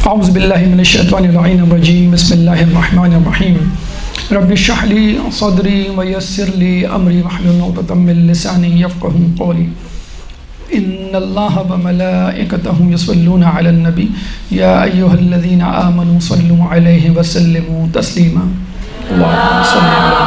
اعوذ باللہ من الشیطان الرجیم بسم اللہ الرحمن الرحیم رب اشرح لی صدری ویسر لی امری واحلل عقدۃ من لسانی یفقهوا قولی ان اللہ وملائکتہ یصلون علی النبی یا ایھا الذین آمنوا صلوا علیہ وسلموا تسلیما اللہم صل علی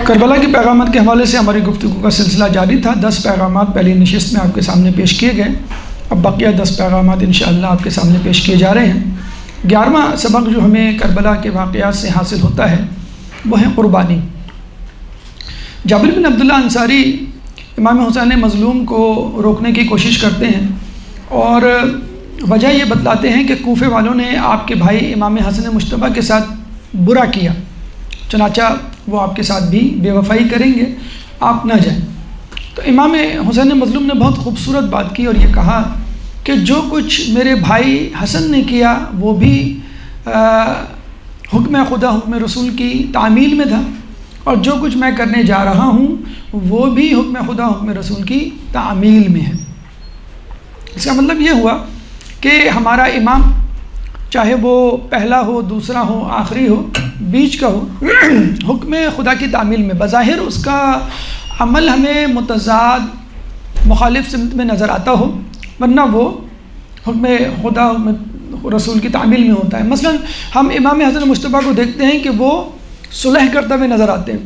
کربلا کے پیغامات کے حوالے سے ہماری گفتگو کا سلسلہ جاری تھا۔ 10 پیغامات پہلی نشست میں آپ کے سامنے پیش کیے گئے، اب بقیہ 10 پیغامات انشاءاللہ آپ کے سامنے پیش کیے جا رہے ہیں۔ 11واں سبق جو ہمیں کربلا کے واقعات سے حاصل ہوتا ہے وہ ہے قربانی۔ جابر بن عبداللہ انصاری امام حسین مظلوم کو روکنے کی کوشش کرتے ہیں اور وجہ یہ بتلاتے ہیں کہ کوفے والوں نے آپ کے بھائی امام حسن مجتبیٰ کے ساتھ برا کیا، چنانچہ وہ آپ کے ساتھ بھی بے وفائی کریں گے، آپ نہ جائیں۔ تو امام حسین مظلوم نے بہت خوبصورت بات کی اور یہ کہا کہ جو کچھ میرے بھائی حسن نے کیا وہ بھی حکم خدا حکم رسول کی تعمیل میں تھا، اور جو کچھ میں کرنے جا رہا ہوں وہ بھی حکم خدا حکم رسول کی تعمیل میں ہے۔ اس کا مطلب یہ ہوا کہ ہمارا امام چاہے وہ پہلا ہو، دوسرا ہو، آخری ہو، بیچ کا ہو، حکم خدا کی تعمیل میں بظاہر اس کا عمل ہمیں متضاد مخالف سمت میں نظر آتا ہو، ورنہ وہ حکم خدا حکم رسول کی تعمیل میں ہوتا ہے۔ مثلا ہم امام حسن مجتبیٰ کو دیکھتے ہیں کہ وہ صلح کرتے ہوئے نظر آتے ہیں،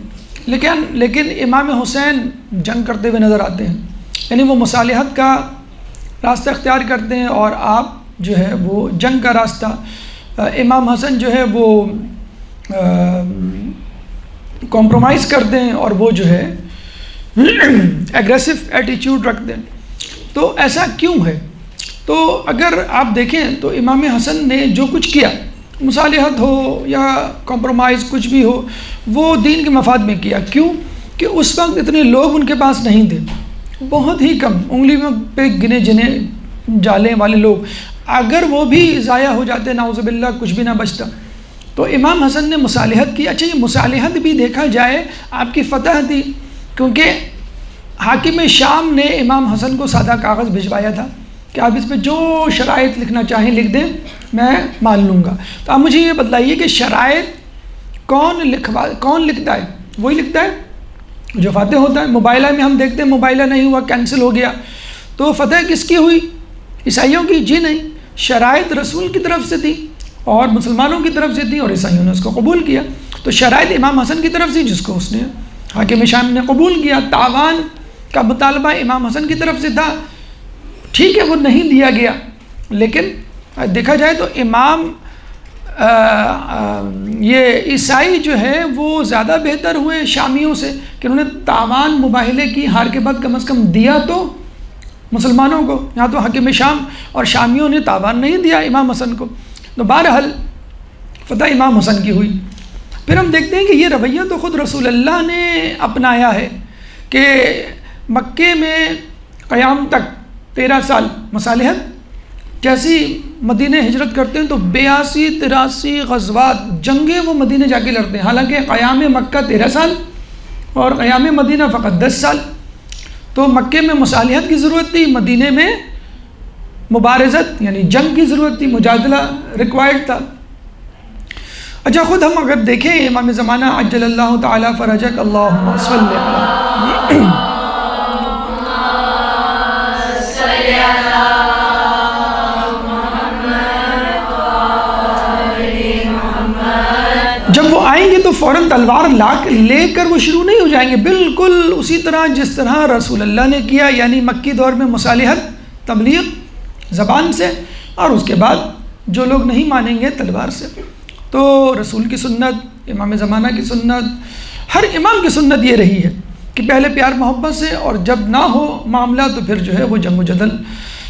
لیکن امام حسین جنگ کرتے ہوئے نظر آتے ہیں، یعنی وہ مصالحت کا راستہ اختیار کرتے ہیں اور آپ جو ہے وہ جنگ کا راستہ۔ امام حسن جو ہے وہ کمپرومائز کرتے ہیں اور وہ جو ہے ایگریسو ایٹیچیوڈ رکھتے ہیں۔ تو ایسا کیوں ہے؟ تو اگر آپ دیکھیں تو امام حسن نے جو کچھ کیا، مصالحت ہو یا کمپرومائز کچھ بھی ہو، وہ دین کے مفاد میں کیا۔ کیوں؟ کہ اس وقت اتنے لوگ ان کے پاس نہیں تھے، بہت ہی کم، انگلی پہ گنے جنے جالے والے لوگ، اگر وہ بھی ضائع ہو جاتے نعوذ باللہ کچھ بھی نہ بچتا۔ تو امام حسن نے مصالحت کی۔ اچھا، یہ مصالحت بھی دیکھا جائے آپ کی فتح تھی، کیونکہ حاکم شام نے امام حسن کو سادہ کاغذ بھجوایا تھا کہ آپ اس پہ جو شرائط لکھنا چاہیں لکھ دیں، میں مان لوں گا۔ تو آپ مجھے یہ بتلائیے کہ شرائط کون لکھتا ہے؟ وہی لکھتا ہے جو فاتح ہوتا ہے۔ مباہلہ میں ہم دیکھتے ہیں مباہلہ نہیں ہوا، کینسل ہو گیا، تو فتح کس کی ہوئی؟ عیسائیوں کی؟ جی نہیں، شرائط رسول کی طرف سے تھی اور مسلمانوں کی طرف سے تھی، اور عیسائیوں نے اس کو قبول کیا۔ تو شرائط امام حسن کی طرف سے جس کو اس نے حاکم شام نے قبول کیا۔ تاوان کا مطالبہ امام حسن کی طرف سے تھا، ٹھیک ہے وہ نہیں دیا گیا، لیکن دیکھا جائے تو امام یہ عیسائی جو ہے وہ زیادہ بہتر ہوئے شامیوں سے کہ انہوں نے تاوان مباہلے کی ہار کے بعد کم از کم دیا تو مسلمانوں کو۔ یہاں تو حاکم شام اور شامیوں نے تاوان نہیں دیا امام حسن کو۔ تو بہرحال فتح امام حسن کی ہوئی۔ پھر ہم دیکھتے ہیں کہ یہ رویہ تو خود رسول اللہ نے اپنایا ہے کہ مکے میں قیام تک 13 سال مصالحت، جیسی مدینہ ہجرت کرتے ہیں تو 82-83 غزوات، جنگیں وہ مدینہ جا کے لڑتے ہیں، حالانکہ قیام مکہ 13 سال اور قیام مدینہ فقط 10 سال۔ تو مکے میں مصالحت کی ضرورت تھی، مدینہ میں مبارزت یعنی جنگ کی ضرورت تھی، مجادلہ ریکوائرڈ تھا۔ اچھا، خود ہم اگر دیکھیں امام زمانہ عجل اللہ تعالی فرجک اللہم صلی علی جب وہ آئیں گے تو فوراً تلوار لے کر وہ شروع نہیں ہو جائیں گے، بالکل اسی طرح جس طرح رسول اللہ نے کیا، یعنی مکی دور میں مصالحت، تبلیغ زبان سے، اور اس کے بعد جو لوگ نہیں مانیں گے تلوار سے۔ تو رسول کی سنت، امام زمانہ کی سنت، ہر امام کی سنت یہ رہی ہے کہ پہلے پیار محبت سے، اور جب نہ ہو معاملہ تو پھر جو ہے وہ جنگ و جدل۔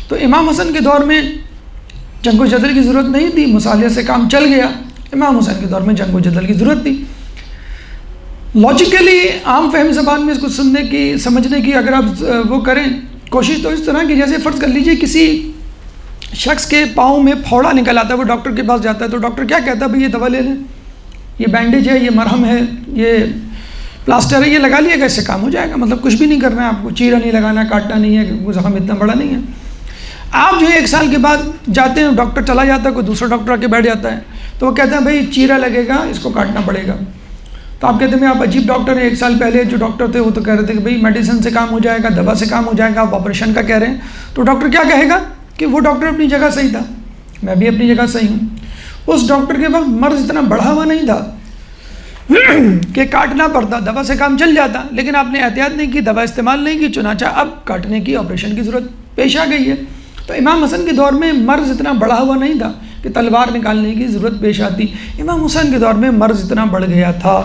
تو امام حسن کے دور میں جنگ و جدل کی ضرورت نہیں تھی، مصالحت سے کام چل گیا۔ امام حسین کے دور میں جنگ و جدل کی ضرورت تھی۔ لاجیکلی عام فہم زبان میں اس کو سمجھنے کی اگر آپ وہ کریں کوشش، تو اس طرح کی جیسے فرض کر لیجئے کسی شخص کے پاؤں میں پھوڑا نکل آتا ہے، وہ ڈاکٹر کے پاس جاتا ہے تو ڈاکٹر کیا کہتا ہے؟ بھئی یہ دوا لے لیں، یہ بینڈیج ہے، یہ مرہم ہے، یہ پلاسٹر ہے یہ لگا لیے گا، اس سے کام ہو جائے گا، مطلب کچھ بھی نہیں کرنا ہے آپ کو، چیرا نہیں لگانا، کاٹنا نہیں ہے، کیونکہ زخم اتنا بڑا نہیں ہے۔ آپ جو ہے 1 سال کے بعد جاتے ہیں، ڈاکٹر چلا جاتا ہے، کوئی دوسرا ڈاکٹر آ کے بیٹھ جاتا ہے، تو وہ کہتے ہیں بھائی چیرا لگے گا، اس کو کاٹنا پڑے گا۔ تو آپ کہتے ہیں آپ عجیب ڈاکٹر ہیں، 1 سال پہلے جو ڈاکٹر تھے وہ تو کہہ رہے تھے کہ بھائی میڈیسن سے کام ہو جائے گا، دوا سے کام ہو جائے گا، آپ آپریشن کا کہہ رہے ہیں۔ تو ڈاکٹر کیا کہے گا کہ وہ ڈاکٹر اپنی جگہ صحیح تھا، میں بھی اپنی جگہ صحیح ہوں۔ اس ڈاکٹر کے وقت مرض اتنا بڑھا ہوا نہیں تھا کہ کاٹنا پڑتا، دوا سے کام چل جاتا، لیکن آپ نے احتیاط نہیں کی، دوا استعمال نہیں کی، چنانچہ اب کاٹنے کی، آپریشن کی ضرورت پیش آ گئی ہے۔ تو امام حسن کے دور میں مرض اتنا بڑھا ہوا نہیں تھا کہ تلوار نکالنے کی ضرورت پیش آتی۔ امام حسین کے دور میں مرض اتنا بڑھ گیا تھا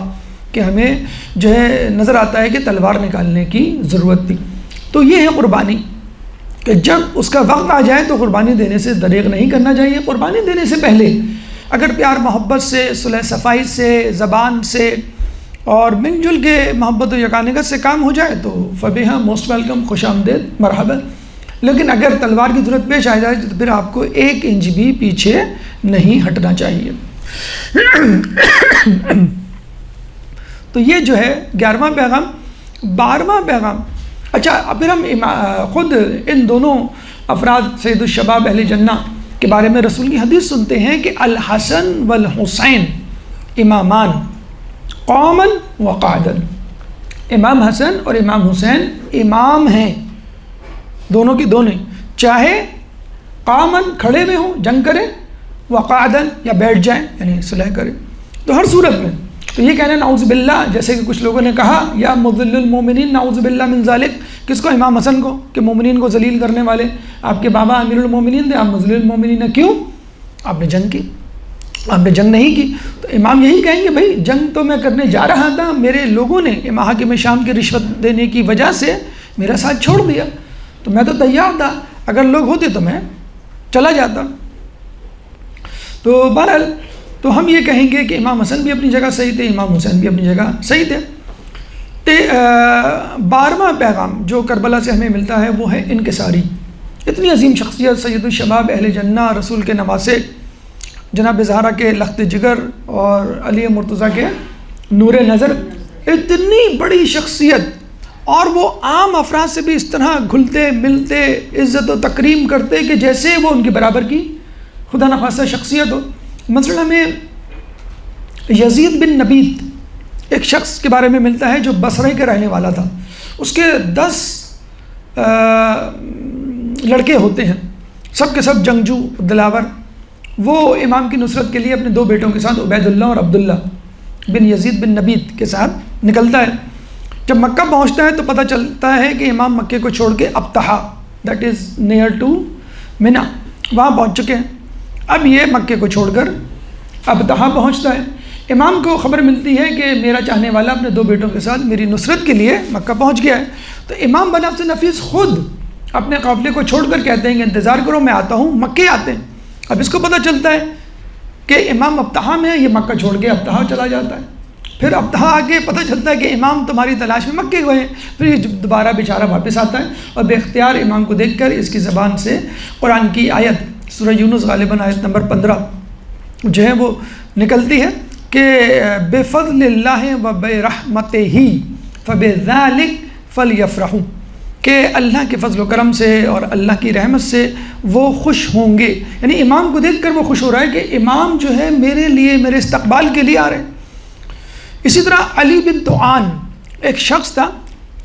کہ ہمیں جو ہے نظر آتا ہے کہ تلوار نکالنے کی ضرورت تھی۔ تو یہ ہے قربانی، کہ جب اس کا وقت آ جائے تو قربانی دینے سے دریغ نہیں کرنا چاہیے۔ قربانی دینے سے پہلے اگر پیار محبت سے، صلح صفائی سے، زبان سے اور مل جل کے محبت و یکانگت سے کام ہو جائے تو فبیہا، موسٹ ویلکم، خوش آمدید، مرحبا۔ لیکن اگر تلوار کی ضرورت پیش آ جائے تو پھر آپ کو 1 انچ بھی پیچھے نہیں ہٹنا چاہیے۔ تو یہ جو ہے 11واں پیغام۔ 12واں پیغام، اچھا پھر ہم خود ان دونوں افراد سید الشباب اہل جنہ کے بارے میں رسول کی حدیث سنتے ہیں کہ الحسن والحسین امامان قوما وقعدا، امام حسن اور امام حسین امام ہیں، دونوں کی دونوں، چاہے قامن کھڑے میں ہوں جنگ کریں، وقعدا یا بیٹھ جائیں یعنی صلح کریں، تو ہر صورت میں۔ تو یہ کہنا نعوذ باللہ، جیسے کہ کچھ لوگوں نے کہا یا مذل المومنین نعوذ باللہ من ذالک، کس کو؟ امام حسن کو، کہ مومنین کو ذلیل کرنے والے، آپ کے بابا امیر المومنین تھے، آپ مذل المومنین کیوں؟ آپ نے جنگ کی، آپ نے جنگ نہیں کی۔ تو امام یہی کہیں گے بھائی جنگ تو میں کرنے جا رہا تھا، میرے لوگوں نے حاکم شام کی رشوت دینے کی وجہ سے میرا ساتھ چھوڑ دیا، تو میں تو تیار تھا، اگر لوگ ہوتے تو میں چلا جاتا۔ تو بہرحال تو ہم یہ کہیں گے کہ امام حسن بھی اپنی جگہ صحیح تھے، امام حسین بھی اپنی جگہ صحیح تھے۔ 12واں پیغام جو کربلا سے ہمیں ملتا ہے وہ ہے انکساری۔ اتنی عظیم شخصیت سید الشباب اہل جنہ، رسول کے نواسے، جناب زہرا کے لخت جگر اور علی مرتضیٰ کے نور نظر، اتنی بڑی شخصیت، اور وہ عام افراد سے بھی اس طرح گھلتے ملتے، عزت و تکریم کرتے کہ جیسے وہ ان کے برابر کی خدا نخواستہ شخصیت ہو۔ مثلا ہمیں یزید بن نبیت ایک شخص کے بارے میں ملتا ہے جو بصرے کے رہنے والا تھا، اس کے 10 لڑکے ہوتے ہیں، سب کے سب جنگجو دلاور۔ وہ امام کی نصرت کے لیے اپنے 2 بیٹوں کے ساتھ عبید اللہ اور عبداللہ بن یزید بن نبیت کے ساتھ نکلتا ہے۔ جب مکہ پہنچتا ہے تو پتہ چلتا ہے کہ امام مکے کو چھوڑ کے ابتحا، دیٹ از نیئر ٹو منا، وہاں پہنچ چکے ہیں۔ اب یہ مکے کو چھوڑ کر ابتحا پہنچتا ہے۔ امام کو خبر ملتی ہے کہ میرا چاہنے والا اپنے 2 بیٹوں کے ساتھ میری نصرت کے لیے مکہ پہنچ گیا ہے۔ تو امام بنفس نفیس خود اپنے قافلے کو چھوڑ کر کہتے ہیں کہ انتظار کرو، میں آتا ہوں۔ مکے آتے ہیں۔ اب اس کو پتہ چلتا ہے کہ امام ابتحا میں ہے، یہ مکہ چھوڑ کے ابتحا چلا جاتا ہے۔ پھر ابتحا آگے پتہ چلتا ہے کہ امام تمہاری تلاش میں مکے گئے ہیں۔ پھر یہ دوبارہ بیچارہ واپس آتا ہے اور بے اختیار امام کو دیکھ کر اس کی زبان سے قرآن کی آیت سورہ یونس غالباً آیت نمبر 15 جو ہے وہ نکلتی ہے کہ بے فضل اللہ و بے رحمتہ فبذلک فلیفرحوا، کہ اللہ کے فضل و کرم سے اور اللہ کی رحمت سے وہ خوش ہوں گے۔ یعنی امام کو دیکھ کر وہ خوش ہو رہا ہے کہ امام جو ہے میرے لیے، میرے استقبال کے لیے آ رہے ہیں۔ اسی طرح علی بن طعان ایک شخص تھا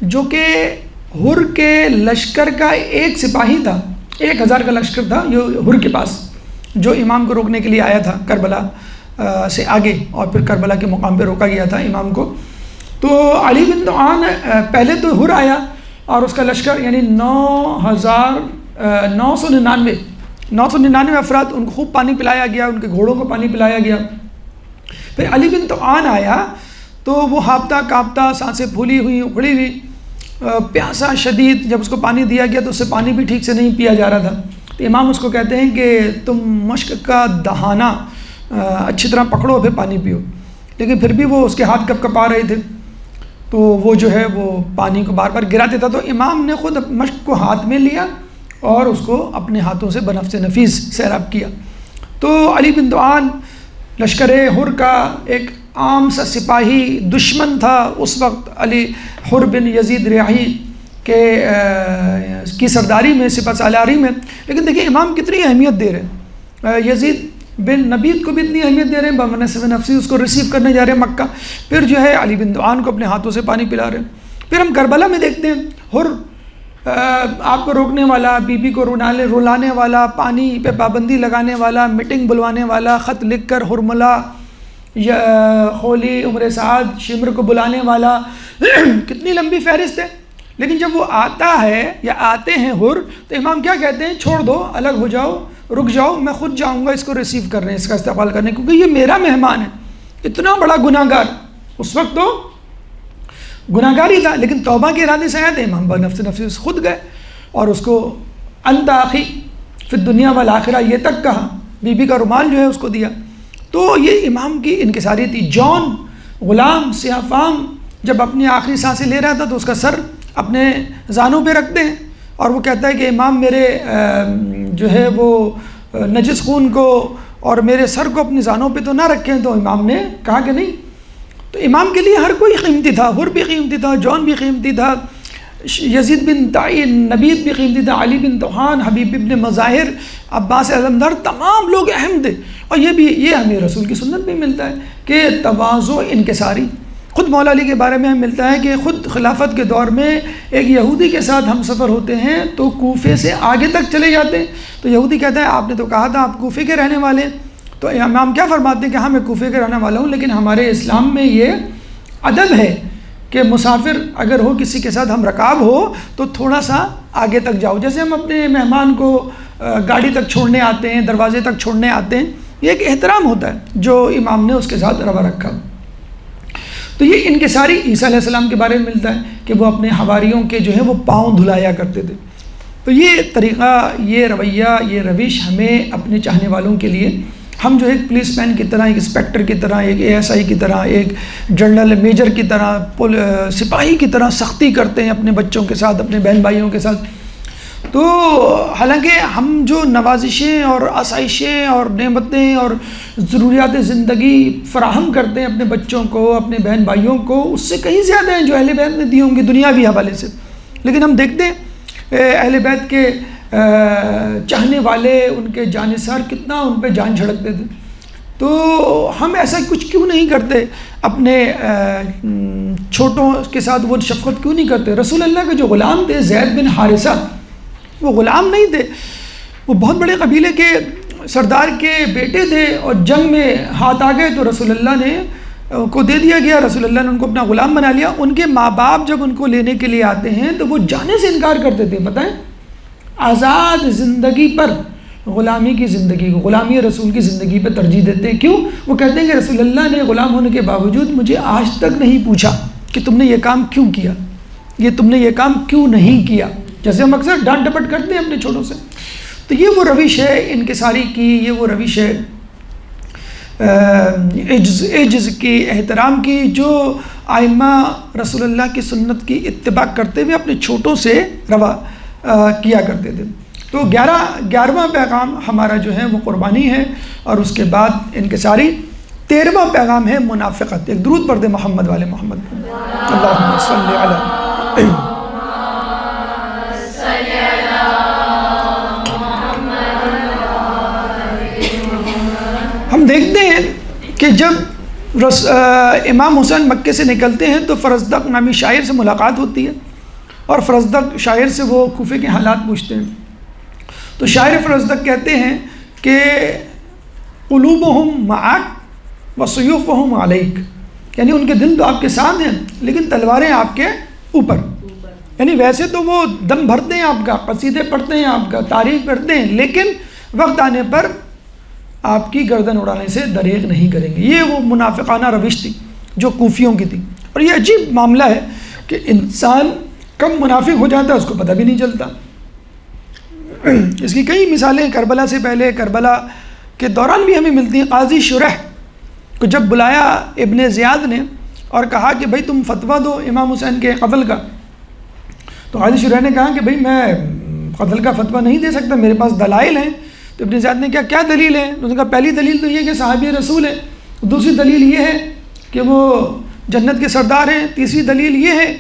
جو کہ ہر کے لشکر کا ایک سپاہی تھا، 1000 کا لشکر تھا یہ ہر کے پاس، جو امام کو روکنے کے لیے آیا تھا کربلا سے آگے، اور پھر کربلا کے مقام پہ روکا گیا تھا امام کو۔ تو علی بن طعان پہلے تو ہر آیا اور اس کا لشکر یعنی 999 افراد، ان کو خوب پانی پلایا گیا، ان کے گھوڑوں کو پانی پلایا گیا۔ پھر علی بن طعان آیا تو وہ ہاپتا کانپتا، سانسیں پھولی ہوئی اکھڑی ہوئی، پیاسا شدید، جب اس کو پانی دیا گیا تو اس سے پانی بھی ٹھیک سے نہیں پیا جا رہا تھا۔ تو امام اس کو کہتے ہیں کہ تم مشک کا دہانہ اچھی طرح پکڑو پھر پانی پیو، لیکن پھر بھی وہ اس کے ہاتھ کپ کپا رہے تھے، تو وہ جو ہے وہ پانی کو بار بار گرا دیتا۔ تو امام نے خود مشک کو ہاتھ میں لیا اور اس کو اپنے ہاتھوں سے بنفس نفیس سیراب کیا۔ تو علی بن طعان لشکر ہر کا ایک عام سا سپاہی دشمن تھا اس وقت علی حر بن یزید ریاحی کی سرداری میں، سپہ سالاری میں. لیکن دیکھیں امام کتنی اہمیت دے رہے ہیں. یزید بن نبید کو بھی اتنی اہمیت دے رہے ہیں، بمناسب نفسی اس کو ریسیو کرنے جا رہے ہیں مکہ. پھر جو ہے علی بن دعان کو اپنے ہاتھوں سے پانی پلا رہے ہیں. پھر ہم کربلا میں دیکھتے ہیں حر آپ کو روکنے والا، بی بی کو رلانے والا، پانی پہ پابندی لگانے والا، میٹنگ بلوانے والا، خط لکھ کر حرملہ یا خولی، عمر سعد، شمر کو بلانے والا، کتنی لمبی فہرست ہے. لیکن جب وہ آتا ہے یا آتے ہیں حر تو امام کیا کہتے ہیں؟ چھوڑ دو، الگ ہو جاؤ، رک جاؤ، میں خود جاؤں گا اس کو ریسیو کرنے، اس کا استقبال کرنے، کیونکہ یہ میرا مہمان ہے. اتنا بڑا گناہ گار، اس وقت تو گناہ گار ہی تھا لیکن توبہ کے ارادے سے آیا تھا. امام نفسی خود گئے اور اس کو انت آخی فی الدنیا والآخرہ یہ تک کہا، بی بی کا رومال جو ہے اس کو دیا. تو یہ امام کی انکساری تھی. جان غلام سیاہ فام جب اپنی آخری سانسیں لے رہا تھا تو اس کا سر اپنے زانوں پہ رکھتے ہیں اور وہ کہتا ہے کہ امام میرے جو ہے وہ نجس خون کو اور میرے سر کو اپنی زانوں پہ تو نہ رکھیں. تو امام نے کہا کہ نہیں. تو امام کے لیے ہر کوئی قیمتی تھا. حر بھی قیمتی تھا، جون بھی قیمتی تھا، یزید بن طائی نبید بھی قیمتی تھا، علی بن طوحان، حبیب ابن مظاہر، عباس علمدار، تمام لوگ اہم تھے. اور یہ ہمیں رسول کی سنت میں ملتا ہے کہ تواضع انکساری. خود مولا علی کے بارے میں ہمیں ملتا ہے کہ خود خلافت کے دور میں ایک یہودی کے ساتھ ہم سفر ہوتے ہیں تو کوفے سے آگے تک چلے جاتے ہیں. تو یہودی کہتا ہے آپ نے تو کہا تھا آپ کوفے کے رہنے والے ہیں. تو امام کیا فرماتے ہیں کہ ہاں میں کوفے کے رہنے والا ہوں، لیکن ہمارے اسلام میں یہ ادب ہے کہ مسافر اگر ہو کسی کے ساتھ ہم رکاب ہو تو تھوڑا سا آگے تک جاؤ. جیسے ہم اپنے مہمان کو گاڑی تک چھوڑنے آتے ہیں، دروازے تک چھوڑنے آتے ہیں، یہ ایک احترام ہوتا ہے جو امام نے اس کے ساتھ روا رکھا. تو یہ انکساری عیسیٰ علیہ السلام کے بارے میں ملتا ہے کہ وہ اپنے حواریوں کے جو ہے وہ پاؤں دھلایا کرتے تھے. تو یہ طریقہ، یہ رویہ، یہ روش ہمیں اپنے چاہنے والوں کے لیے، ہم جو ایک پولیس مین کی طرح، ایک انسپیکٹر کی طرح، ایک ASI کی طرح، ایک جنرل میجر کی طرح، سپاہی کی طرح سختی کرتے ہیں اپنے بچوں کے ساتھ، اپنے بہن بھائیوں کے ساتھ. تو حالانکہ ہم جو نوازشیں اور آسائشیں اور نعمتیں اور ضروریات زندگی فراہم کرتے ہیں اپنے بچوں کو، اپنے بہن بھائیوں کو، اس سے کہیں زیادہ ہیں جو اہل بیت نے دی ہوں گی دنیاوی حوالے سے. لیکن ہم دیکھتے ہیں اہل بیت کے چاہنے والے، ان کے جانثار کتنا ان پہ جان جھڑکتے تھے. تو ہم ایسا کچھ کیوں نہیں کرتے؟ اپنے چھوٹوں کے ساتھ وہ شفقت کیوں نہیں کرتے؟ رسول اللہ کے جو غلام تھے زید بن حارثہ، وہ غلام نہیں تھے، وہ بہت بڑے قبیلے کے سردار کے بیٹے تھے اور جنگ میں ہاتھ آ گئے تو رسول اللہ نے کو دے دیا گیا. رسول اللہ نے ان کو اپنا غلام بنا لیا. ان کے ماں باپ جب ان کو لینے کے لیے آتے ہیں تو وہ جانے سے انکار کرتے تھے. بتائیں، آزاد زندگی پر غلامی کی زندگی کو، غلامی رسول کی زندگی پہ ترجیح دیتے ہیں. کیوں؟ وہ کہتے ہیں کہ رسول اللہ نے غلام ہونے کے باوجود مجھے آج تک نہیں پوچھا کہ تم نے یہ کام کیوں کیا، یہ تم نے یہ کام کیوں نہیں کیا. جیسے ہم اکثر ڈانٹ ڈپٹ کرتے ہیں اپنے چھوٹوں سے. تو یہ وہ روش ہے انکساری کی، یہ وہ روش ہے عجز کی، احترام کی، جو ائمہ رسول اللہ کی سنت کی اتباع کرتے ہوئے اپنے چھوٹوں سے روا کیا کرتے تھے. تو 11واں پیغام ہمارا جو ہے وہ قربانی ہے، اور اس کے بعد انکساری. 13واں پیغام ہے منافقت. ایک درود پڑھ دے محمد والے محمد. اللہم صلی علی ہم دیکھتے ہیں کہ جب امام حسین مکے سے نکلتے ہیں تو فرزدق نامی شاعر سے ملاقات ہوتی ہے، اور فرزدق شاعر سے وہ کوفے کے حالات پوچھتے ہیں. تو شاعر فرزدق کہتے ہیں کہ قلوبہم معاک وسیوفہم علیک، یعنی ان کے دل تو آپ کے ساتھ ہیں لیکن تلواریں آپ کے اوپر. یعنی ویسے تو وہ دم بھرتے ہیں آپ کا، قصیدے پڑھتے ہیں آپ کا، تعریف کرتے ہیں، لیکن وقت آنے پر آپ کی گردن اڑانے سے دریغ نہیں کریں گے. یہ وہ منافقانہ روش تھی جو کوفیوں کی تھی. اور یہ عجیب معاملہ ہے کہ انسان کب منافق ہو جاتا ہے اس کو پتہ بھی نہیں چلتا. اس کی کئی مثالیں کربلا سے پہلے، کربلا کے دوران بھی ہمیں ملتی ہیں. قاضی شرح کو جب بلایا ابن زیاد نے اور کہا کہ بھائی تم فتویٰ دو امام حسین کے قتل کا، تو قاضی شرح نے کہا کہ بھائی میں قتل کا فتویٰ نہیں دے سکتا، میرے پاس دلائل ہیں. تو ابن زیاد نے کیا دلیل ہے؟ انہوں نے کہا پہلی دلیل تو یہ کہ صحابی رسول ہے، دوسری دلیل یہ ہے کہ وہ جنت کے سردار ہیں، تیسری دلیل یہ ہے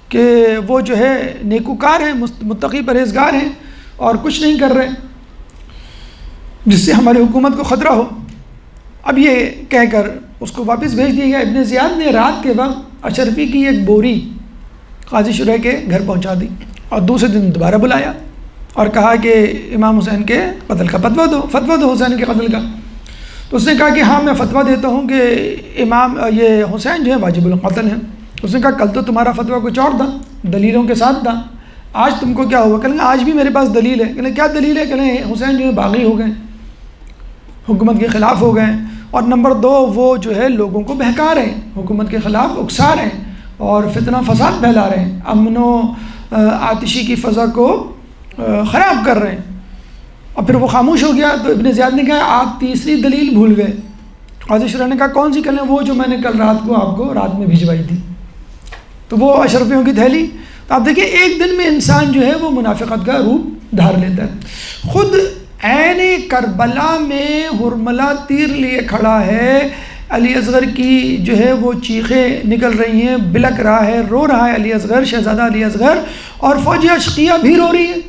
کہ وہ جو ہے نیکوکار ہیں، متقی پرہیزگار ہیں اور کچھ نہیں کر رہے جس سے ہماری حکومت کو خطرہ ہو۔ اب یہ کہہ کر اس کو واپس بھیج دیا گیا۔ ابن زیاد نے رات کے وقت اشرفی کی ایک بوری قاضی شریح کے گھر پہنچا دی اور دوسرے دن دوبارہ بلایا اور کہا کہ امام حسین کے قتل کا فتویٰ دو حسین کے قتل کا۔ تو اس نے کہا کہ ہاں میں فتویٰ دیتا ہوں کہ یہ حسین جو ہے واجب القتل ہیں۔ اس نے کہا کل تو تمہارا فتویٰ کچھ اور تھا، دلیلوں کے ساتھ تھا، آج تم کو کیا ہوا؟ کہنے آج بھی میرے پاس دلیل ہے۔ کہنے کیا دلیل ہے؟ کہنے حسین جو ہے باغی ہو گئے، حکومت کے خلاف ہو گئے، اور نمبر 2 وہ جو ہے لوگوں کو بہکا رہے ہیں، حکومت کے خلاف اکسا رہے ہیں اور فتنہ فساد پھیلا رہے ہیں، امن و آتشی کی فضا کو خراب کر رہے ہیں۔ اور پھر وہ خاموش ہو گیا۔ تو ابن زیاد نے کہا آپ تیسری دلیل بھول گئے۔ قاضی شریح نے کہا کون سی؟ کہنے وہ جو میں نے کل رات کو آپ کو رات میں بھجوائی تھی۔ تو وہ اشرفیوں کی تھیلی۔ تو آپ دیکھیں ایک دن میں انسان جو ہے وہ منافقت کا روپ دھار لیتا ہے۔ خود عین کربلا میں ہرملہ تیر لیے کھڑا ہے، علی اصغر کی جو ہے وہ چیخیں نکل رہی ہیں، بلک رہا ہے، رو رہا ہے علی اصغر، شہزادہ علی اصغر، اور فوجی اشقیہ بھی رو رہی ہے۔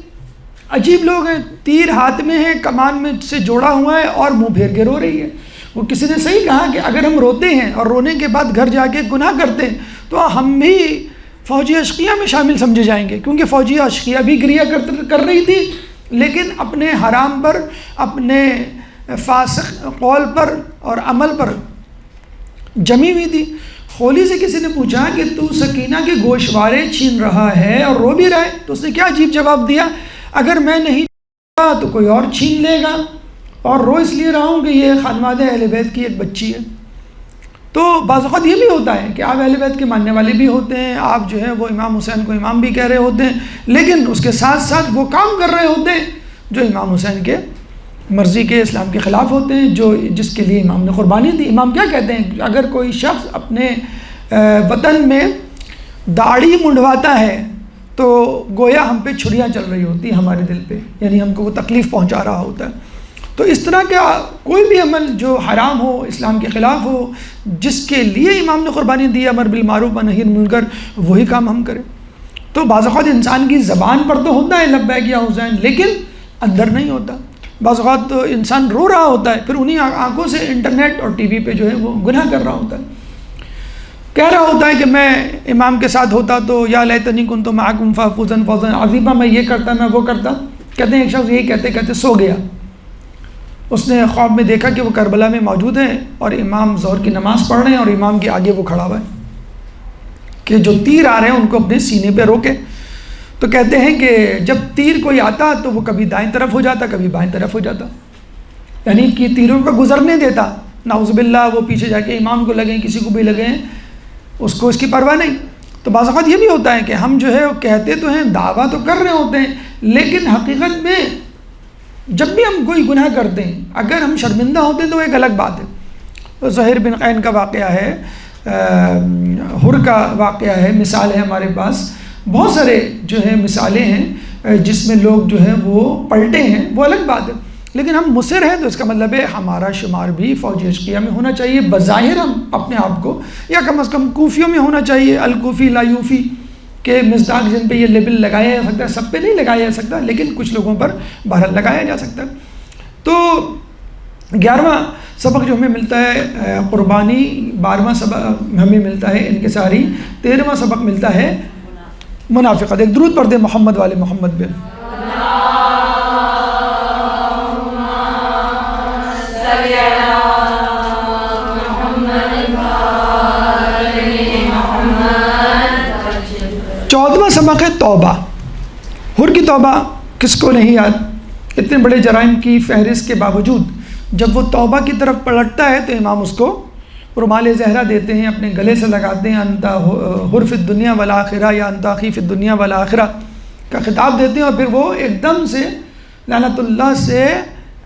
عجیب لوگ ہیں، تیر ہاتھ میں ہے، کمان میں سے جوڑا ہوا ہے اور منہ پھیر کے رو رہی ہے۔ وہ کسی نے صحیح کہا کہ اگر ہم روتے ہیں اور رونے کے بعد گھر جا کے گناہ کرتے ہیں تو ہم بھی فوجی اشقیہ میں شامل سمجھے جائیں گے، کیونکہ فوجی اشقیہ بھی گریہ کر رہی تھی لیکن اپنے حرام پر، اپنے فاسق قول پر اور عمل پر جمی ہوئی تھی۔ خولی سے کسی نے پوچھا کہ تو سکینہ کے گوشوارے چھین رہا ہے اور رو بھی رہا ہے؟ تو اس نے کیا عجیب جواب دیا، اگر میں نہیں تو کوئی اور چھین لے گا، اور رو اس لیے رہا ہوں کہ یہ خانوادہ اہل بیت کی ایک بچی ہے۔ تو بعض اوقات یہ بھی ہوتا ہے کہ آپ اہل بیت کے ماننے والے بھی ہوتے ہیں، آپ جو ہے وہ امام حسین کو امام بھی کہہ رہے ہوتے ہیں، لیکن اس کے ساتھ ساتھ وہ کام کر رہے ہوتے ہیں جو امام حسین کے مرضی کے، اسلام کے خلاف ہوتے ہیں، جس کے لیے امام نے قربانی دی۔ امام کیا کہتے ہیں، اگر کوئی شخص اپنے وطن میں داڑھی منڈواتا ہے تو گویا ہم پہ چھریاں چل رہی ہوتی ہیں ہمارے دل پہ، یعنی ہم کو وہ تکلیف پہنچا رہا ہوتا ہے۔ تو اس طرح کا کوئی بھی عمل جو حرام ہو، اسلام کے خلاف ہو، جس کے لیے امام نے قربانی دی، امر بالمعروف و نہی عن المنکر، وہی کام ہم کریں۔ تو بعض اوقات انسان کی زبان پر تو ہوتا ہے لبیک یا حسین، لیکن اندر نہیں ہوتا۔ بعض اوقات تو انسان رو رہا ہوتا ہے، پھر انہی آنکھوں سے انٹرنیٹ اور ٹی وی پہ جو ہے وہ گناہ کر رہا ہوتا ہے، کہہ رہا ہوتا ہے کہ میں امام کے ساتھ ہوتا تو یا لیتنی کنت معکم فافوزا فوزا عظیما، میں یہ کرتا، میں وہ کرتا۔ کہتے ہیں ایک شخص یہی کہتے کہتے سو گیا، اس نے خواب میں دیکھا کہ وہ کربلا میں موجود ہیں اور امام ظہر کی نماز پڑھ رہے ہیں اور امام کے آگے وہ کھڑا ہوا ہے کہ جو تیر آ رہے ہیں ان کو اپنے سینے پہ روکے۔ تو کہتے ہیں کہ جب تیر کوئی آتا تو وہ کبھی دائیں طرف ہو جاتا، کبھی بائیں طرف ہو جاتا، یعنی کہ تیروں کو گزرنے دیتا، نعوذ باللہ وہ پیچھے جا کے امام کو لگیں، کسی کو بھی لگیں، اس کو اس کی پرواہ نہیں۔ تو بعض اوقات یہ بھی ہوتا ہے کہ ہم جو ہے کہتے تو ہیں، دعویٰ تو کر رہے ہوتے ہیں، لیکن حقیقت میں جب بھی ہم کوئی گناہ کرتے ہیں اگر ہم شرمندہ ہوتے ہیں تو ایک الگ بات ہے۔ زہیر بن قین کا واقعہ ہے، حر کا واقعہ ہے، مثال ہے ہمارے پاس، بہت سارے جو ہے مثالیں ہیں جس میں لوگ جو ہے وہ پلٹے ہیں، وہ الگ بات ہے، لیکن ہم مصر ہیں تو اس کا مطلب ہے ہمارا شمار بھی فوجی اشقیہ میں ہونا چاہیے۔ بظاہر ہم اپنے آپ کو یا کم از کم کوفیوں میں ہونا چاہیے، الکوفی لا یوفی کہ مصداق جن پہ یہ لیبل لگایا جا سکتا ہے، سب پہ نہیں لگایا جا سکتا لیکن کچھ لوگوں پر بہرحال لگایا جا سکتا ہے۔ تو 11واں سبق جو ہمیں ملتا ہے قربانی، 12واں سبق ہمیں ملتا ہے انکساری، 13واں سبق ملتا ہے منافقت۔ ایک درود پڑھ دیں محمد والے محمد پہ۔ چودھواں سبق ہے توبہ۔ حر کی توبہ کس کو نہیں یاد؟ اتنے بڑے جرائم کی فہرست کے باوجود جب وہ توبہ کی طرف پلٹتا ہے تو امام اس کو رومال زہرا دیتے ہیں، اپنے گلے سے لگاتے ہیں، انتا حر فی الدنیا والآخرہ یا انتا اخی فی الدنیا والآخرہ کا خطاب دیتے ہیں، اور پھر وہ ایک دم سے لعنت اللہ سے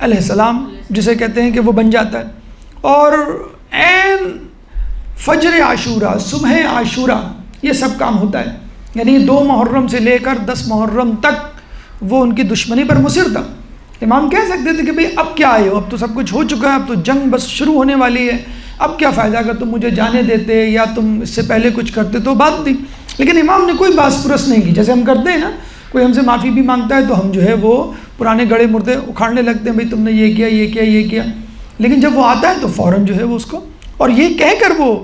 علیہ السلام جسے کہتے ہیں کہ وہ بن جاتا ہے۔ اور عین فجر عاشورہ، صبح عاشورہ، یہ سب کام ہوتا ہے، یعنی 2 محرم سے لے کر 10 محرم تک وہ ان کی دشمنی پر مصر تھا۔ امام کہہ سکتے تھے کہ بھئی اب کیا آئے ہو، اب تو سب کچھ ہو چکا ہے، اب تو جنگ بس شروع ہونے والی ہے، اب کیا فائدہ اگر تم مجھے جانے دیتے یا تم اس سے پہلے کچھ کرتے تو بات تھی. لیکن امام نے کوئی باس پرس نہیں کی. جیسے ہم کرتے ہیں نا, کوئی ہم سے معافی بھی مانگتا ہے تو ہم جو ہے وہ پرانے گڑے مردے اکھاڑنے لگتے ہیں, بھئی تم نے یہ کیا یہ کیا یہ کیا. لیکن جب وہ آتا ہے تو فوراً جو ہے وہ اس کو, اور یہ کہہ کر وہ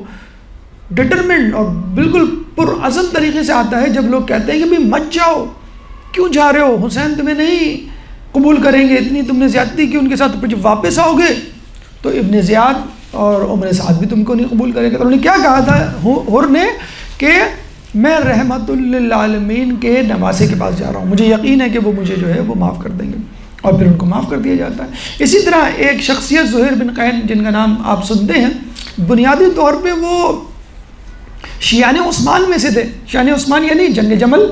ڈٹرمنٹ اور بالکل پرعزم طریقے سے آتا ہے. جب لوگ کہتے ہیں کہ بھئی مت جاؤ, کیوں جا رہے ہو, حسین تمہیں نہیں قبول کریں گے, اتنی تم نے زیادتی کی ان کے ساتھ, جب واپس آؤ گے تو ابن زیاد اور عمر سعد بھی تم کو نہیں قبول کریں گے. تو انہوں نے کیا کہا تھا حر نے کہ میں رحمت للعالمین کے نواسے کے پاس جا رہا ہوں, مجھے یقین ہے کہ وہ مجھے جو ہے وہ معاف کر دیں گے, اور پھر ان کو معاف کر دیا جاتا ہے. اسی طرح ایک شخصیت زہیر بن قین جن کا نام آپ سنتے ہیں, بنیادی طور پہ وہ شیعان عثمان میں سے تھے. شیعان عثمان یعنی جنگ جمل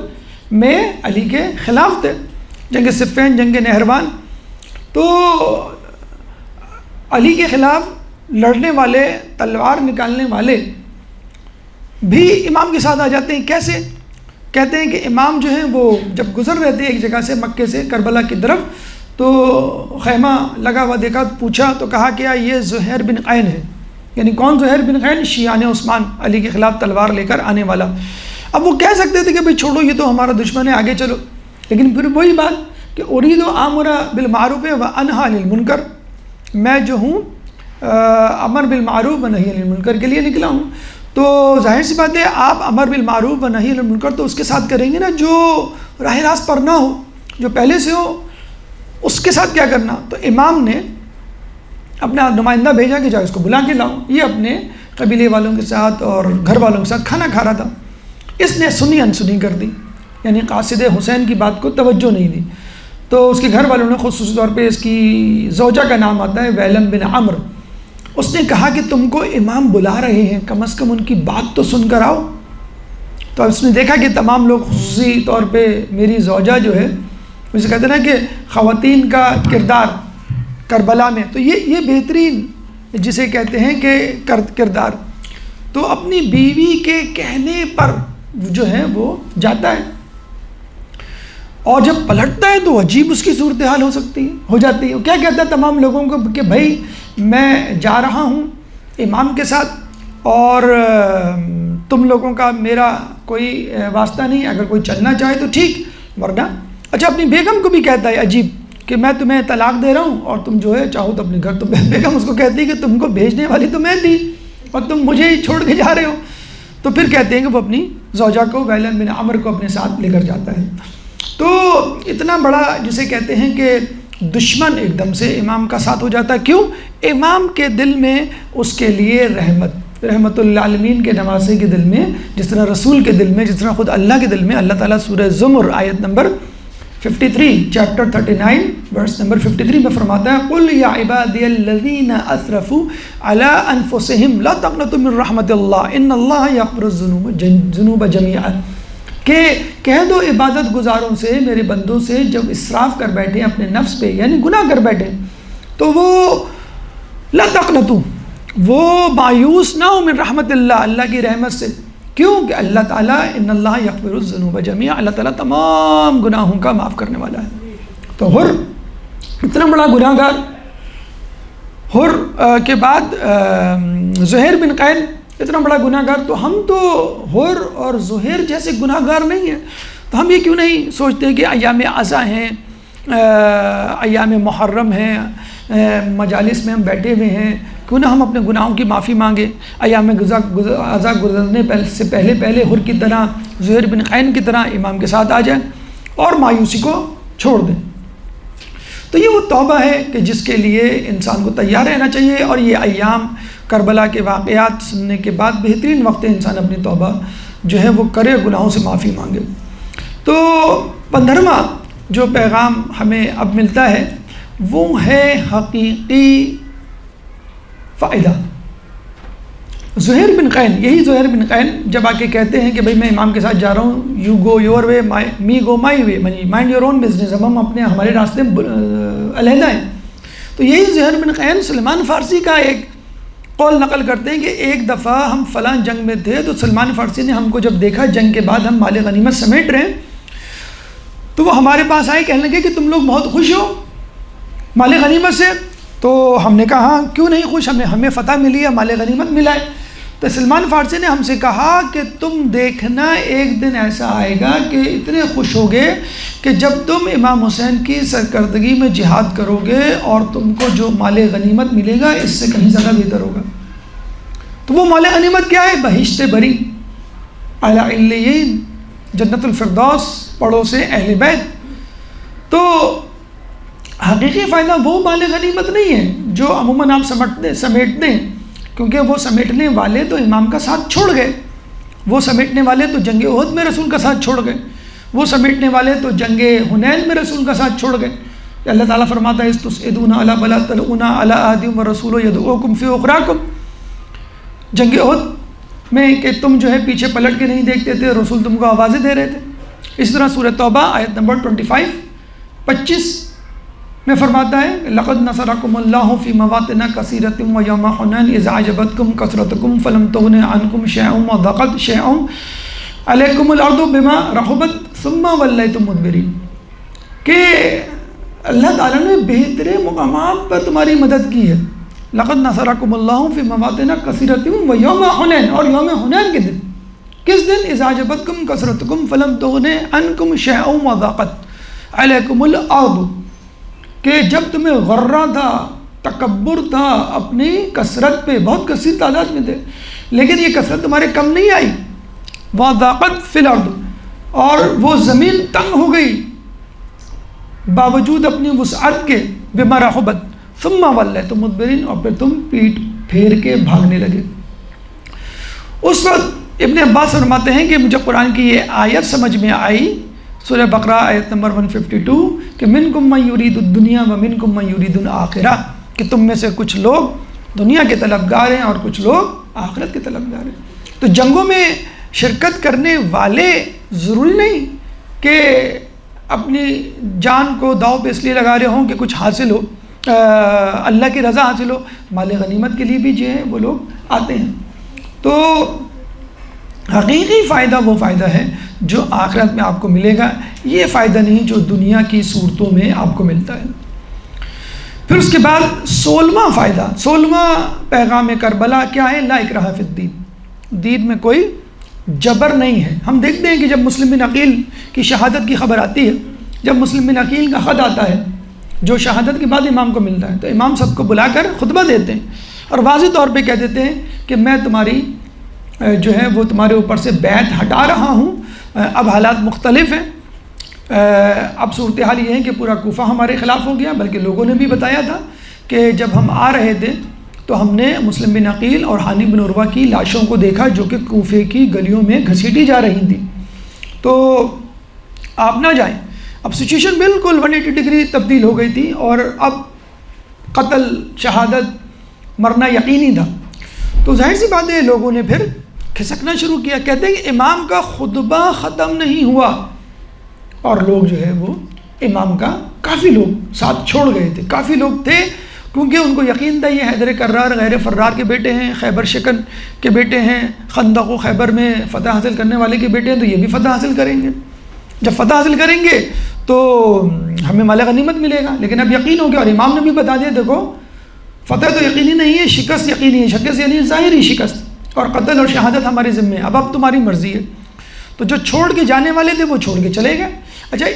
میں علی کے خلاف تھے, جنگ صفین, جنگ نہروان. تو علی کے خلاف لڑنے والے, تلوار نکالنے والے بھی امام کے ساتھ آ جاتے ہیں. کیسے؟ کہتے ہیں کہ امام جو ہیں وہ جب گزر رہے تھے ایک جگہ سے, مکے سے کربلا کی طرف, تو خیمہ لگا ہوا دیکھا, پوچھا تو کہا کہ یہ زہیر بن قین ہے. یعنی کون زہیر بن قین؟ شیعان عثمان, علی کے خلاف تلوار لے کر آنے والا. اب وہ کہہ سکتے تھے کہ بھئی چھوڑو, یہ تو ہمارا دشمن ہے, آگے چلو. لیکن پھر وہی بات کہ ارید آمر بالمعروف و انہی عن المنکر, میں جو ہوں امر بالمعروف و نہی عن المنکر کے لیے نکلا ہوں. تو ظاہر سی بات ہے آپ امر بالمعروف و نہی عن المنکر تو اس کے ساتھ کریں گے نا جو راہ راست پر نہ ہو, جو پہلے سے ہو, اس کے ساتھ کیا کرنا. تو امام نے اپنا نمائندہ بھیجا کہ جاؤ اس کو بلا کے لاؤ. یہ اپنے قبیلے والوں کے ساتھ اور گھر والوں کے ساتھ کھانا کھا رہا تھا. اس نے سنی انسنی کر دی, یعنی قاصد حسین کی بات کو توجہ نہیں دی. تو اس کے گھر والوں نے, خصوصی طور پہ اس کی زوجہ کا نام آتا ہے ویلم بن عمر, اس نے کہا کہ تم کو امام بلا رہے ہیں, کم از کم ان کی بات تو سن کر آؤ. تو اس نے دیکھا کہ تمام لوگ, خصوصی طور پہ میری زوجہ جو ہے, اسے کہتے ہیں نا کہ خواتین کا کردار کربلا میں, تو یہ بہترین جسے کہتے ہیں کہ کردار, تو اپنی بیوی کے کہنے پر جو ہے وہ جاتا ہے, اور جب پلٹتا ہے تو عجیب اس کی صورتحال ہو جاتی ہے. کیا کہتا ہے تمام لوگوں کو کہ بھائی میں جا رہا ہوں امام کے ساتھ, اور تم لوگوں کا میرا کوئی واسطہ نہیں, اگر کوئی چلنا چاہے تو ٹھیک, ورنہ. اچھا اپنی بیگم کو بھی کہتا ہے عجیب کہ میں تمہیں طلاق دے رہا ہوں اور تم جو ہے چاہو تو اپنے گھر. تو بیگم اس کو کہتی ہے کہ تم کو بھیجنے والی تو میں تھی اور تم مجھے ہی چھوڑ کے جا رہے ہو. تو پھر کہتے ہیں کہ وہ اپنی زوجہ کو, ویلن بن عمر کو اپنے ساتھ لے کر جاتا ہے. تو اتنا بڑا جسے کہتے ہیں کہ دشمن ایک دم سے امام کا ساتھ ہو جاتا ہے. کیوں؟ امام کے دل میں اس کے لیے رحمت للعالمین کے نواسے کے دل میں, جس طرح رسول کے دل میں, جس طرح خود اللہ کے دل میں. اللہ تعالیٰ سورہ زمر آیت نمبر 53 چیپٹر 39 ورس نمبر 53 میں فرماتا ہے, قُلْ يَا عِبَادِيَ الَّذِينَ أَسْرَفُوا عَلَىٰ أَنفُسِهِمْ لَا تَقْنَطُوا مِن رَحْمَةِ اللَّهِ إِنَّ اللَّهَ يَغْفِرُ الذُّنُوبَ جَمِيعًا. کہ کہہ دو عبادت گزاروں سے, میرے بندوں سے, جب اسراف کر بیٹھے اپنے نفس پہ, یعنی گناہ کر بیٹھے, تو وہ لا تقنطوا, وہ مایوس نہ ہو من رحمت اللہ, اللہ کی رحمت سے. کیوں کہ اللہ تعالیٰ ان اللہ یغفر الذنوب جميعا, اللہ تعالیٰ تمام گناہوں کا معاف کرنے والا ہے. تو حر اتنا بڑا گناہ گار, حر کے بعد زہیر بن قین اتنا بڑا گناہ گار, تو ہم تو حر اور زہیر جیسے گناہ گار نہیں ہیں. تو ہم یہ کیوں نہیں سوچتے کہ ایام عزا ہیں, ایام محرم ہیں, مجالس میں ہم بیٹھے ہوئے ہیں, کیوں نہ ہم اپنے گناہوں کی معافی مانگیں. ایام عزا گزرنے سے پہلے حر کی طرح, زہیر بن قین کی طرح امام کے ساتھ آ جائیں اور مایوسی کو چھوڑ دیں. تو یہ وہ توبہ ہے کہ جس کے لیے انسان کو تیار رہنا چاہیے. اور یہ ایام کربلا کے واقعات سننے کے بعد بہترین وقت ہے انسان اپنی توبہ جو ہے وہ کرے, گناہوں سے معافی مانگے. تو 15واں جو پیغام ہمیں اب ملتا ہے وہ ہے حقیقی فائدہ. زہیر بن قین, یہی زہیر بن قین جب آ کے کہتے ہیں کہ بھئی میں امام کے ساتھ جا رہا ہوں, you go your way me go my way, mind your own business, ہم ہمارے راستے علیحدہ ہیں. تو یہی زہیر بن قین سلمان فارسی کا ایک قول نقل کرتے ہیں کہ ایک دفعہ ہم فلاں جنگ میں تھے, تو سلمان فارسی نے ہم کو جب دیکھا جنگ کے بعد ہم مال غنیمت سمیٹ رہے ہیں, تو وہ ہمارے پاس آئے, کہنے لگے کہ تم لوگ بہت خوش ہو مال غنیمت سے. تو ہم نے کہا ہاں کیوں نہیں خوش، ہمیں فتح ملی ہے، مال غنیمت ملا ہے۔ تو سلمان فارسی نے ہم سے کہا کہ تم دیکھنا ایک دن ایسا آئے گا کہ اتنے خوش ہوگے کہ جب تم امام حسین کی سرکردگی میں جہاد کرو گے اور تم کو جو مال غنیمت ملے گا اس سے کہیں زیادہ بہتر ہوگا۔ تو وہ مال غنیمت کیا ہے؟ بہشت بری، اعلی علیین، جنت الفردوس، پڑوس اہل بیت۔ تو حقیقی فائدہ وہ مال غنیمت نہیں ہے جو عموماً آپ سمیٹتے ہیں، کیونکہ وہ سمیٹنے والے تو امام کا ساتھ چھوڑ گئے، وہ سمیٹنے والے تو جنگ احد میں رسول کا ساتھ چھوڑ گئے، وہ سمیٹنے والے تو جنگ حنین میں رسول کا ساتھ چھوڑ گئے۔ اللہ تعالیٰ فرماتا ہے استسعدون علی بلا تلؤون علی عہدی ورسول یدعوکم فی اخراکم، جنگ احد میں کہ تم جو ہے پیچھے پلٹ کے نہیں دیکھتے تھے، رسول تم کو آوازیں دے رہے تھے۔ اس طرح سورہ توبہ آیت نمبر 25 میں فرماتا ہے لقد نصرکم اللہ فی مواطن کثیرۃ ویوم حنین اذ اعجبتکم کثرتکم فلم تغن عنکم شیئا وضاقت شیئا علیکم الارض بما رحبت ثم ولیتم مدبرین، کہ اللہ تعالیٰ نے بہترین مقامات پر تمہاری مدد کی ہے۔ لقد نصرکم اللہ فی مواطن کثیرۃ ویوم حنین، اور یوم حنین کے دن، کس دن؟ اذ اعجبتکم کثرتکم فلم تغن عنکم شیئا وضاقت علیکم الارض، کہ جب تمہیں غرہ تھا، تکبر تھا اپنی کثرت پہ، بہت کثیر تعداد میں تھے، لیکن یہ کثرت تمہارے کم نہیں آئی۔ وضاقت فی الارض، اور وہ زمین تنگ ہو گئی باوجود اپنی وسعت کے، بما رحبت ثم ولیتم مدبرین، اور پھر تم پیٹ پھیر کے بھاگنے لگے۔ اس وقت ابن عباس فرماتے ہیں کہ مجھے قرآن کی یہ آیت سمجھ میں آئی، سورہ بقرہ آیت نمبر 152، کہ منکم من یرید الدنیا ومنکم من یرید الآخرہ، کہ تم میں سے کچھ لوگ دنیا کے طلبگار ہیں اور کچھ لوگ آخرت کے طلبگار ہیں۔ تو جنگوں میں شرکت کرنے والے ضروری نہیں کہ اپنی جان کو داؤ پہ اس لیے لگا رہے ہوں کہ کچھ حاصل ہو، اللہ کی رضا حاصل ہو، مال غنیمت کے لیے بھی جو ہے وہ لوگ آتے ہیں۔ تو حقیقی فائدہ وہ فائدہ ہے جو آخرت میں آپ کو ملے گا، یہ فائدہ نہیں جو دنیا کی صورتوں میں آپ کو ملتا ہے۔ پھر اس کے بعد 16واں فائدہ، 16واں پیغام کربلا کیا ہے؟ لا اکراہ فی الدین، دین میں کوئی جبر نہیں ہے۔ ہم دیکھتے ہیں کہ جب مسلم بن عقیل کی شہادت کی خبر آتی ہے، جب مسلم بن عقیل کا خط آتا ہے جو شہادت کے بعد امام کو ملتا ہے، تو امام سب کو بلا کر خطبہ دیتے ہیں اور واضح طور پہ کہہ دیتے ہیں کہ میں تمہاری جو ہے وہ تمہارے اوپر سے بیعت ہٹا رہا ہوں۔ اب حالات مختلف ہیں، اب صورتحال یہ ہے کہ پورا کوفہ ہمارے خلاف ہو گیا، بلکہ لوگوں نے بھی بتایا تھا کہ جب ہم آ رہے تھے تو ہم نے مسلم بن عقیل اور حانی بن عروہ کی لاشوں کو دیکھا جو کہ کوفے کی گلیوں میں گھسیٹی جا رہی تھیں، تو آپ نہ جائیں۔ اب سچویشن بالکل 180 ڈگری تبدیل ہو گئی تھی، اور اب قتل، شہادت، مرنا یقینی تھا۔ تو ظاہر سی بات ہے لوگوں نے پھر کھسکنا شروع کیا، کہتے ہیں کہ امام کا خطبہ ختم نہیں ہوا اور لوگ جو ہے وہ امام کا، کافی لوگ ساتھ چھوڑ گئے تھے، کافی لوگ تھے، کیونکہ ان کو یقین تھا یہ حیدر کرار غیر فرار کے بیٹے ہیں، خیبر شکن کے بیٹے ہیں، خندق و خیبر میں فتح حاصل کرنے والے کے بیٹے ہیں، تو یہ بھی فتح حاصل کریں گے، جب فتح حاصل کریں گے تو ہمیں مال غنیمت ملے گا۔ لیکن اب یقین ہو گیا، اور امام نے بھی بتا دیا دیکھو فتح تو یقینی نہیں ہے، شکست یقینی ہے، شکست یعنی ظاہری شکست، اور قتل اور شہادت ہمارے ذمے، اب تمہاری مرضی ہے۔ تو جو چھوڑ کے جانے والے تھے وہ چھوڑ کے چلے گئے۔ اچھا،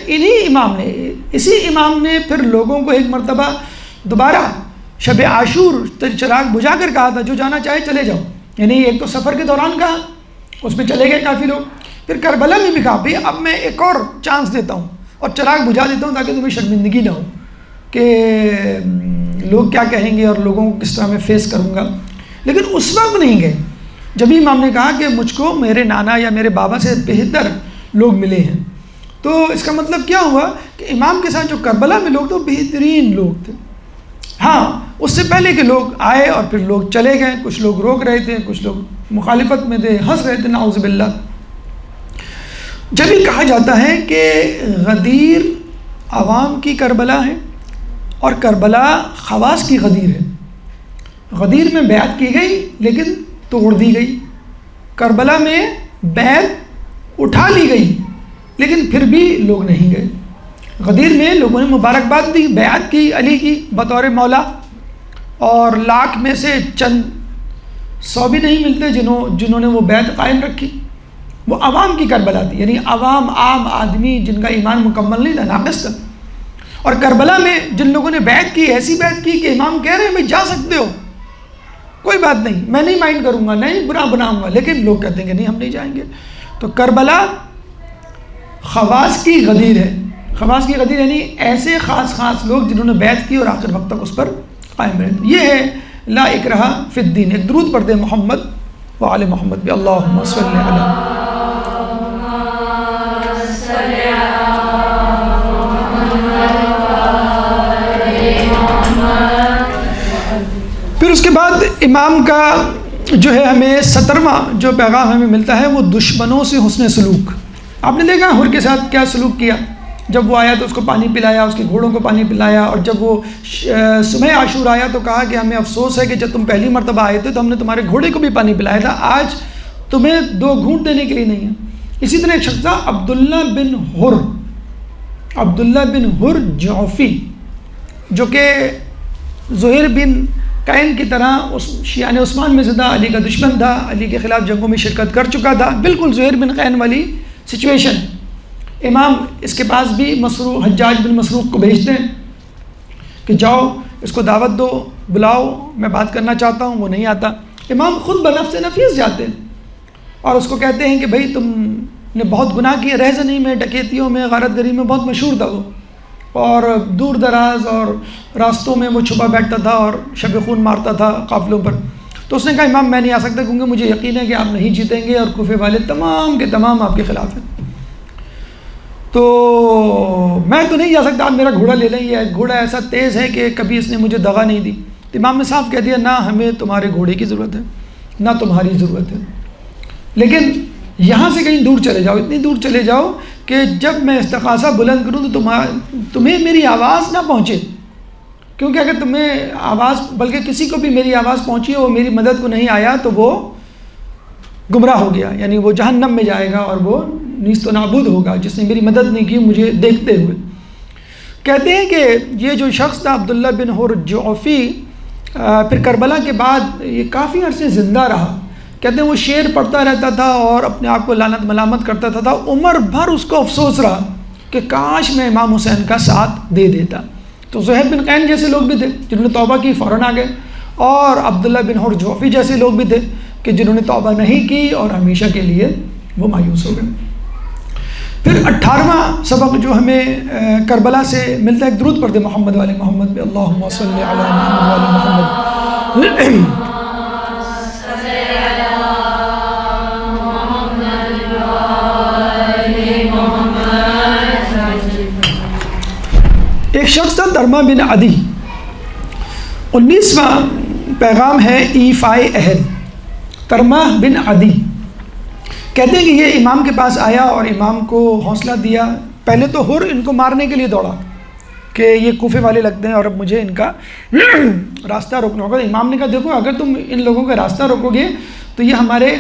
اسی امام نے پھر لوگوں کو ایک مرتبہ دوبارہ شب عاشور چراغ بجھا کر کہا تھا جو جانا چاہے چلے جاؤ، یعنی ایک تو سفر کے دوران کہا، اس میں چلے گئے کافی لوگ، پھر کربلا میں بھی کہا بھائی اب میں ایک اور چانس دیتا ہوں اور چراغ بجھا دیتا ہوں تاکہ تمہیں شرمندگی نہ ہو کہ لوگ کیا کہیں گے اور لوگوں کو کس طرح میں فیس کروں گا۔ لیکن اس وقت نہیں گئے جب امام نے کہا کہ مجھ کو میرے نانا یا میرے بابا سے بہتر لوگ ملے ہیں۔ تو اس کا مطلب کیا ہوا کہ امام کے ساتھ جو کربلا میں لوگ تھے وہ بہترین لوگ تھے۔ ہاں، اس سے پہلے کہ لوگ آئے اور پھر لوگ چلے گئے، کچھ لوگ روک رہے تھے، کچھ لوگ مخالفت میں تھے، ہنس رہے تھے، نعوذ باللہ۔ جب یہ کہا جاتا ہے کہ غدیر عوام کی کربلا ہے اور کربلا خواص کی غدیر ہے، غدیر میں بیعت کی گئی لیکن توڑ دی گئی، کربلا میں بیعت اٹھا لی گئی لیکن پھر بھی لوگ نہیں گئے۔ غدیر میں لوگوں نے مبارکباد دی، بیعت کی علی کی بطور مولا، اور لاکھ میں سے چند 100 بھی نہیں ملتے جنہوں نے وہ بیعت قائم رکھی. وہ عوام کی کربلا تھی، یعنی عوام، عام آدمی جن کا ایمان مکمل نہیں تھا، ناقص تھا. اور کربلا میں جن لوگوں نے بیعت کی، ایسی بیعت کی کہ امام کہہ رہے ہیں بھائی جا سکتے ہو، کوئی بات نہیں، میں نہیں مائنڈ کروں گا، نہیں برا بناؤں گا، لیکن لوگ کہتے ہیں کہ نہیں ہم نہیں جائیں گے. تو کربلا خواص کی غدیر ہے. خواص کی غدیر یعنی ایسے خاص لوگ جنہوں نے بیعت کی اور آخر وقت تک اس پر قائم رہے. یہ ہے لا اکراہ فی الدین. ایک درود پڑھتے ہیں محمد و آل محمد بھی. اللہم صلی علی. پھر اس کے بعد امام کا جو ہے ہمیں 17واں جو پیغام ہمیں ملتا ہے وہ دشمنوں سے حسن سلوک. آپ نے دیکھا حر کے ساتھ کیا سلوک کیا. جب وہ آیا تو اس کو پانی پلایا، اس کے گھوڑوں کو پانی پلایا، اور جب وہ صبح عاشورا آیا تو کہا کہ ہمیں افسوس ہے کہ جب تم پہلی مرتبہ آئے تھے تو ہم نے تمہارے گھوڑے کو بھی پانی پلایا تھا، آج تمہیں 2 گھونٹ دینے کے لیے نہیں ہے. اسی طرح ایک شخص تھا عبداللہ بن حر جعفی، جو کہ زہیر بن قین کی طرح شیعان عثمان میں سے تھا، علی کا دشمن تھا، علی کے خلاف جنگوں میں شرکت کر چکا تھا. بالکل زہیر بن قین والی سچویشن. امام اس کے پاس بھی حجاج بن مسروق کو بھیجتے ہیں کہ جاؤ اس کو دعوت دو، بلاؤ، میں بات کرنا چاہتا ہوں. وہ نہیں آتا. امام خود بنفس نفیس جاتے ہیں اور اس کو کہتے ہیں کہ بھائی تم نے بہت گناہ کیے، رہزنی میں، ڈکیتیوں میں، غارت گری میں بہت مشہور تھا وہ، اور دور دراز اور راستوں میں وہ چھپا بیٹھتا تھا اور شب خون مارتا تھا قافلوں پر. تو اس نے کہا امام میں نہیں آ سکتا کیونکہ مجھے یقین ہے کہ آپ نہیں جیتیں گے اور کوفے والے تمام کے تمام آپ کے خلاف ہیں، تو میں تو نہیں جا سکتا، آپ میرا گھوڑا لے لیں. یہ گھوڑا ایسا تیز ہے کہ کبھی اس نے مجھے دغا نہیں دی. تو امام نے صاف کہہ دیا نہ ہمیں تمہارے گھوڑے کی ضرورت ہے، نہ تمہاری ضرورت ہے، لیکن یہاں سے کہیں دور چلے جاؤ، اتنی دور چلے جاؤ کہ جب میں استغاثہ بلند کروں تو تمہیں میری آواز نہ پہنچے، کیونکہ اگر تمہیں آواز، بلکہ کسی کو بھی میری آواز پہنچی اور وہ میری مدد کو نہیں آیا تو وہ گمراہ ہو گیا، یعنی وہ جہنم میں جائے گا اور وہ نیست و نابود ہوگا جس نے میری مدد نہیں کی مجھے دیکھتے ہوئے. کہتے ہیں کہ یہ جو شخص تھا عبداللہ بن حر جعفی، پھر کربلا کے بعد یہ کافی عرصے زندہ رہا. کہتے ہیں وہ شعر پڑھتا رہتا تھا اور اپنے آپ کو لعنت ملامت کرتا تھا. عمر بھر اس کو افسوس رہا کہ کاش میں امام حسین کا ساتھ دے دیتا. تو زہیر بن قین جیسے لوگ بھی تھے جنہوں نے توبہ کی، فوراً آ گئے، اور عبداللہ بن حر جعفی جیسے لوگ بھی تھے کہ جنہوں نے توبہ نہیں کی اور ہمیشہ کے لیے وہ مایوس ہو گئے. پھر 18واں سبق جو ہمیں کربلا سے ملتا ہے، ایک درود پڑھتے محمد والے محمد پہ. اللہم صلی علی محمد والے محمد. ایک شخص تھا ترما بن عدی. 19واں پیغام ہے ایفائے عہد. ترما بن عدی کہتے ہیں کہ یہ امام کے پاس آیا اور امام کو حوصلہ دیا. پہلے تو حر ان کو مارنے کے لیے دوڑا کہ یہ کوفے والے لگتے ہیں اور اب مجھے ان کا راستہ روکنا ہوگا. امام نے کہا دیکھو اگر تم ان لوگوں کا راستہ روکو گے تو یہ ہمارے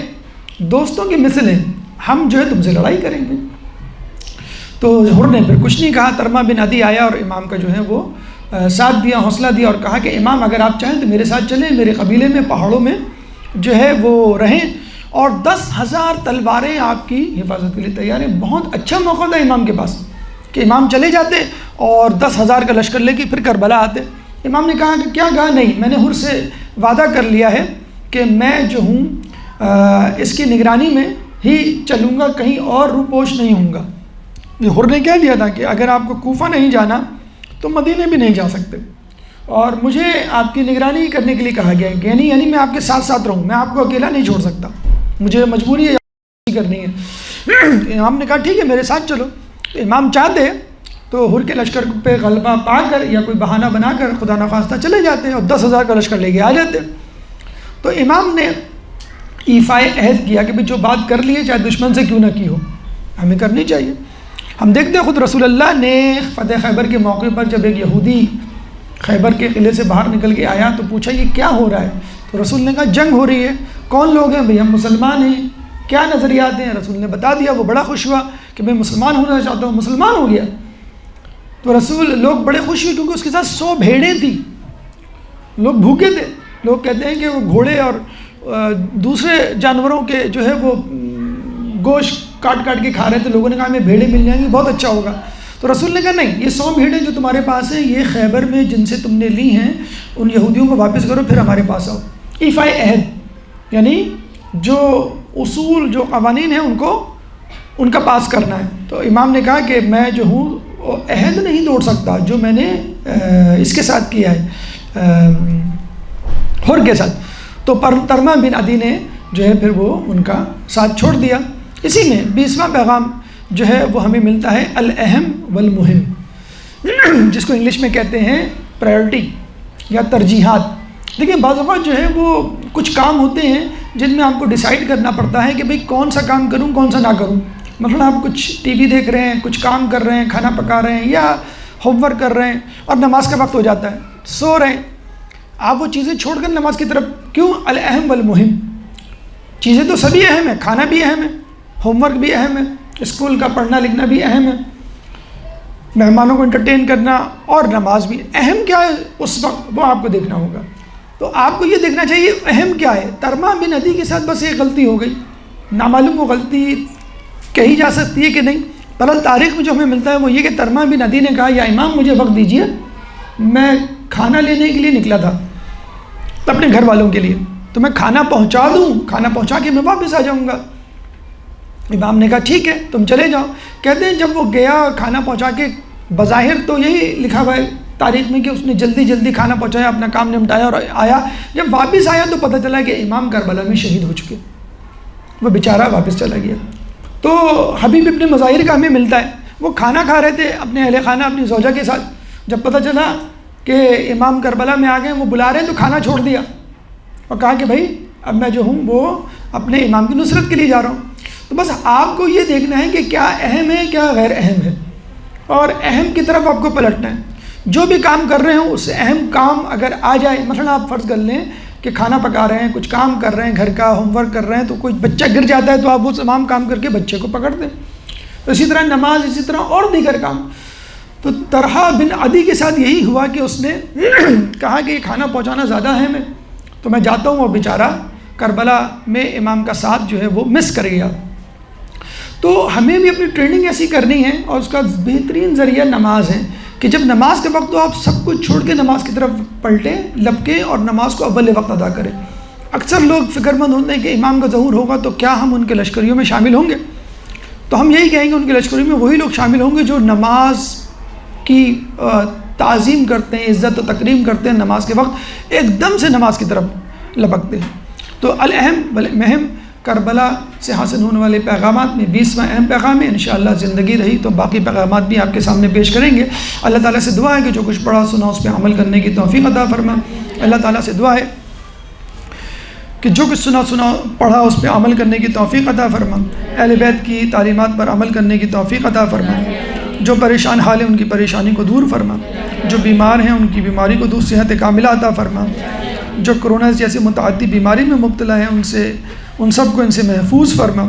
دوستوں کی مثل ہیں، ہم جو ہے تم سے لڑائی کریں گے. تو حر نے پھر کچھ نہیں کہا. ترما بن عدی آیا اور امام کا جو ہے وہ ساتھ دیا، حوصلہ دیا اور کہا کہ امام اگر آپ چاہیں تو میرے ساتھ چلیں، میرے قبیلے میں پہاڑوں میں جو ہے وہ رہیں، اور 10,000 تلواریں آپ کی حفاظت کے لیے تیار ہیں. بہت اچھا موقع تھا امام کے پاس کہ امام چلے جاتے اور 10,000 کا لشکر لے کے پھر کربلا آتے. امام نے کہا کہ کیا کہا؟ نہیں، میں نے حر سے وعدہ کر لیا ہے کہ میں جو ہوں اس کی نگرانی میں ہی چلوں گا، کہیں اور روپوش نہیں ہوں گا. حر نے کہہ دیا تھا کہ اگر آپ کو کوفہ نہیں جانا تو مدینے بھی نہیں جا سکتے، اور مجھے آپ کی نگرانی کرنے کے لیے کہا گیا ہے، یعنی میں آپ کے ساتھ ساتھ رہوں، میں آپ کو اکیلا نہیں چھوڑ سکتا، مجھے مجبوری ہے کرنی ہے. امام نے کہا ٹھیک ہے میرے ساتھ چلو. امام چاہتے تو حر کے لشکر پہ غلبہ پا کر یا کوئی بہانہ بنا کر خدا نخواستہ چلے جاتے اور 10,000 کا لشکر لے کے آ جاتے. تو امام نے ایفائے عہد کیا کہ جو بات کر لی ہے چاہے دشمن سے کیوں نہ کی ہو ہمیں کرنی چاہیے. ہم دیکھتے ہیں خود رسول اللہ نے فتح خیبر کے موقع پر جب ایک یہودی خیبر کے قلعے سے باہر نکل کے آیا تو پوچھا یہ کیا ہو رہا ہے؟ تو رسول نے کہا جنگ ہو رہی ہے. کون لوگ ہیں؟ بھئی ہم مسلمان ہیں. کیا نظریات ہیں؟ رسول نے بتا دیا. وہ بڑا خوش ہوا کہ میں مسلمان ہونا چاہتا ہوں، مسلمان ہو گیا. تو لوگ بڑے خوش ہوئے کیونکہ اس کے ساتھ 100 بھیڑیں تھیں. لوگ بھوکے تھے. لوگ کہتے ہیں کہ وہ گھوڑے اور دوسرے جانوروں کے جو ہے وہ گوشت کاٹ کاٹ کے کھا رہے تھے. لوگوں نے کہا ہمیں بھیڑیں مل جائیں گی, بہت اچھا ہوگا. تو رسول نے کہا نہیں, یہ 100 بھیڑیں جو تمہارے پاس ہیں یہ خیبر میں جن سے تم نے لی ہیں ان یہودیوں کو واپس کرو, پھر ہمارے پاس آؤ. ایفائے عہد, یعنی جو اصول جو قوانین ہیں ان کا پاس کرنا ہے. تو امام نے کہا کہ میں جو ہوں عہد نہیں توڑ سکتا جو میں نے اس کے ساتھ کیا ہے, حر کے ساتھ. تو ترمہ بن عدی نے جو ہے پھر وہ ان کا ساتھ چھوڑ دیا. اسی میں 20واں پیغام جو ہے وہ ہمیں ملتا ہے الاہم والمہم, جس کو انگلش میں کہتے ہیں پرائیورٹی یا ترجیحات. دیکھیں بعض اوقات جو ہے وہ کچھ کام ہوتے ہیں جن میں آپ کو ڈیسائیڈ کرنا پڑتا ہے کہ بھئی کون سا کام کروں کون سا نہ کروں. مثلا آپ کچھ ٹی وی دیکھ رہے ہیں, کچھ کام کر رہے ہیں, کھانا پکا رہے ہیں یا ہوم ورک کر رہے ہیں اور نماز کا وقت ہو جاتا ہے, سو رہے ہیں. آپ وہ چیزیں چھوڑ کر نماز کی طرف کیوں؟ الاہم والمہم. چیزیں تو سبھی اہم ہیں, کھانا بھی اہم ہے, ہوم ورک بھی اہم ہے, اسکول کا پڑھنا لکھنا بھی اہم ہے, مہمانوں کو انٹرٹین کرنا اور نماز بھی. اہم کیا ہے اس وقت وہ آپ کو دیکھنا ہوگا. تو آپ کو یہ دیکھنا چاہیے اہم کیا ہے. ترمہ بن عدی کے ساتھ بس ایک غلطی ہو گئی, نامعلوم وہ غلطی کہی جا سکتی ہے کہ نہیں. بہرحال تاریخ میں جو ہمیں ملتا ہے وہ یہ کہ ترمہ بن عدی نے کہا یا امام مجھے وقت دیجیے, میں کھانا لینے کے لیے نکلا تھا اپنے گھر والوں کے لیے, تو میں کھانا پہنچا دوں, کھانا پہنچا کے میں واپس آ جاؤں گا. امام نے کہا ٹھیک ہے تم چلے جاؤ. کہتے ہیں جب وہ گیا کھانا پہنچا کے, بظاہر تو یہی لکھا ہوا ہے تاریخ میں کہ اس نے جلدی جلدی کھانا پہنچایا, اپنا کام نمٹایا اور آیا. جب واپس آیا تو پتہ چلا کہ امام کربلا میں شہید ہو چکے, وہ بیچارہ واپس چلا گیا. تو حبیب ابن مظاہر کا ہمیں ملتا ہے, وہ کھانا کھا رہے تھے اپنے اہل خانہ اپنی زوجہ کے ساتھ. جب پتہ چلا کہ امام کربلا میں آ گئے, وہ بلا رہے ہیں, تو کھانا چھوڑ دیا اور کہا کہ بھائی اب میں جو ہوں وہ اپنے امام کی نصرت کے لیے جا رہا ہوں. تو بس آپ کو یہ دیکھنا ہے کہ کیا اہم ہے کیا غیر اہم ہے, اور اہم کی طرف آپ کو پلٹنا ہے. جو بھی کام کر رہے ہوں اس سے اہم کام اگر آ جائے, مثلا آپ فرض کر لیں کہ کھانا پکا رہے ہیں, کچھ کام کر رہے ہیں, گھر کا ہوم ورک کر رہے ہیں, تو کوئی بچہ گر جاتا ہے تو آپ وہ تمام کام کر کے بچے کو پکڑ دیں. اسی طرح نماز, اسی طرح اور دیگر کام. تو طلحہ بن عدی کے ساتھ یہی ہوا کہ اس نے کہا کہ یہ کھانا پہنچانا زیادہ اہم ہے, تو میں جاتا ہوں. اور بیچارہ کربلا میں امام کا ساتھ جو ہے وہ مس کر گیا. تو ہمیں بھی اپنی ٹریننگ ایسی کرنی ہے, اور اس کا بہترین ذریعہ نماز ہے کہ جب نماز کے وقت تو آپ سب کچھ چھوڑ کے نماز کی طرف پلٹیں, لپکیں اور نماز کو اول وقت ادا کریں. اکثر لوگ فکر مند ہوتے ہیں کہ امام کا ظہور ہوگا تو کیا ہم ان کے لشکریوں میں شامل ہوں گے. تو ہم یہی کہیں گے ان کے لشکریوں میں وہی لوگ شامل ہوں گے جو نماز کی تعظیم کرتے ہیں, عزت و تکریم کرتے ہیں, نماز کے وقت ایک دم سے نماز کی طرف لپکتے ہیں. تو الاہم والمہم کربلا سے حاصل ہونے والے پیغامات میں 20واں اہم پیغام ہے. انشاءاللہ زندگی رہی تو باقی پیغامات بھی آپ کے سامنے پیش کریں گے. اللہ تعالیٰ سے دعا ہے کہ جو کچھ پڑھا سنا اس پہ عمل کرنے کی توفیق عطا فرما. اللہ تعالیٰ سے دعا ہے کہ جو کچھ سنا پڑھا اس پہ عمل کرنے کی توفیق عطا فرما. اہل بیت کی تعلیمات پر عمل کرنے کی توفیق عطا فرما. جو پریشان حال ہیں ان کی پریشانی کو دور فرما. جو بیمار ہیں ان کی بیماری کو دور صحت کاملہ عطا فرما. جو کرونا جیسی متعدی بیماری میں مبتلا ہیں ان سب کو ان سے محفوظ فرما.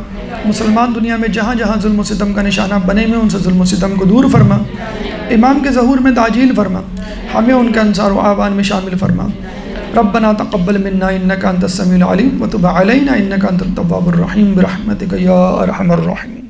مسلمان دنیا میں جہاں جہاں ظلم و ستم کا نشانہ بنے ہوئے ان سے ظلم و ستم کو دور فرما. امام کے ظہور میں تعجیل فرما. ہمیں ان کے انصار و اعوان میں شامل فرما. ربنا تقبل منا انك انت السميع العليم وتب علينا انك انت التواب الرحيم برحمتك يا ارحم الراحمين.